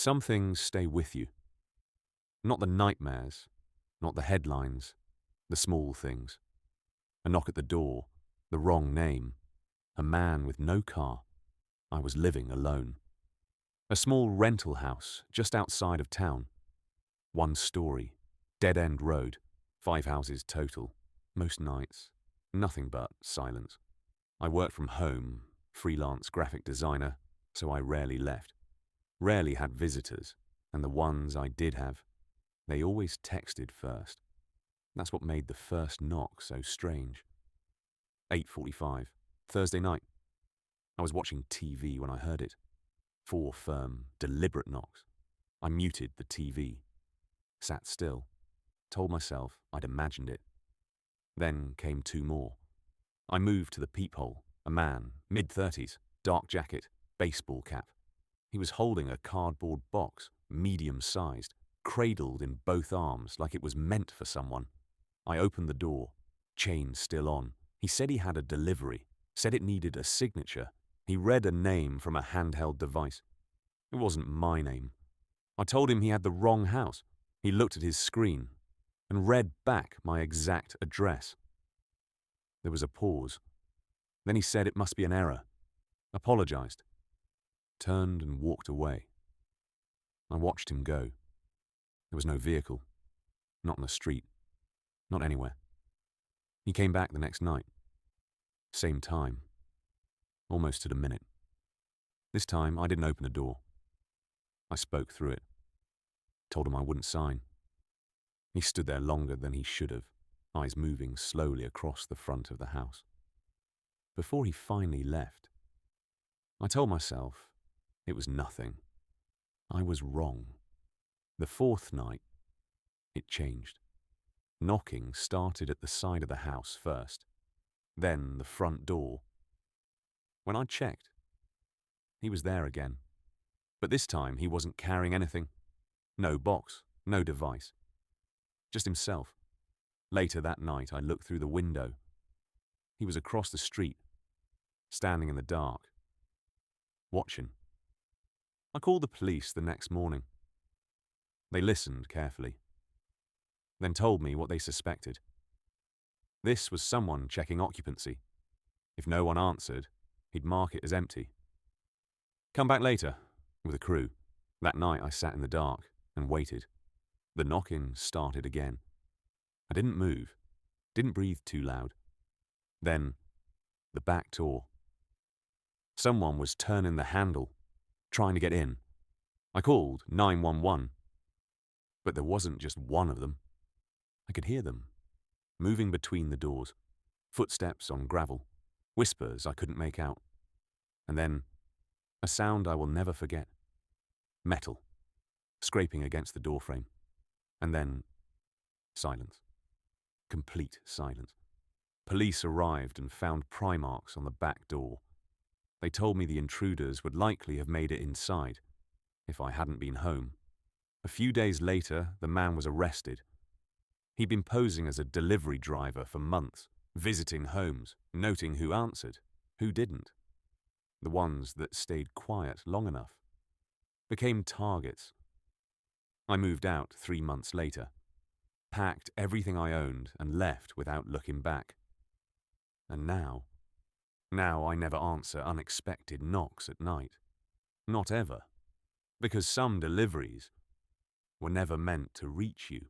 Some things stay with you. Not the nightmares, not the headlines, the small things. A knock at the door, the wrong name, a man with no car. I was living alone. A small rental house just outside of town. One story, dead-end road, 5 houses total. Most nights, nothing but silence. I worked from home, freelance graphic designer, so I rarely left. Rarely had visitors, and the ones I did have, they always texted first. That's what made the first knock so strange. 8:45, Thursday night. I was watching TV when I heard it. 4 firm, deliberate knocks. I muted the TV, sat still, told myself I'd imagined it. Then came 2 more. I moved to the peephole, a man, mid-30s, dark jacket, baseball cap. He was holding a cardboard box, medium-sized, cradled in both arms like it was meant for someone. I opened the door, chain still on. He said he had a delivery, said it needed a signature. He read a name from a handheld device. It wasn't my name. I told him he had the wrong house. He looked at his screen and read back my exact address. There was a pause. Then he said it must be an error, apologized, turned and walked away. I watched him go. There was no vehicle, not on the street, not anywhere. He came back the next night. Same time, almost to the minute. This time I didn't open the door. I spoke through it, told him I wouldn't sign. He stood there longer than he should have, eyes moving slowly across the front of the house. Before he finally left, I told myself it was nothing. I was wrong. The 4th night, it changed. Knocking started at the side of the house first, then the front door. When I checked, he was there again. But this time he wasn't carrying anything. No box, no device. Just himself. Later that night I looked through the window. He was across the street, standing in the dark, watching. I called the police the next morning. They listened carefully, then told me what they suspected. This was someone checking occupancy. If no one answered, he'd mark it as empty. Come back later, with a crew. That night I sat in the dark and waited. The knocking started again. I didn't move, didn't breathe too loud. Then, the back door. Someone was turning the handle, trying to get in. I called 911, but there wasn't just one of them. I could hear them, moving between the doors, footsteps on gravel, whispers I couldn't make out. And then, a sound I will never forget. Metal, scraping against the doorframe. And then, silence. Complete silence. Police arrived and found pry marks on the back door. They told me the intruders would likely have made it inside, if I hadn't been home. A few days later, the man was arrested. He'd been posing as a delivery driver for months, visiting homes, noting who answered, who didn't. The ones that stayed quiet long enough became targets. I moved out 3 months later, packed everything I owned and left without looking back. And now I never answer unexpected knocks at night. Not ever. Because some deliveries were never meant to reach you.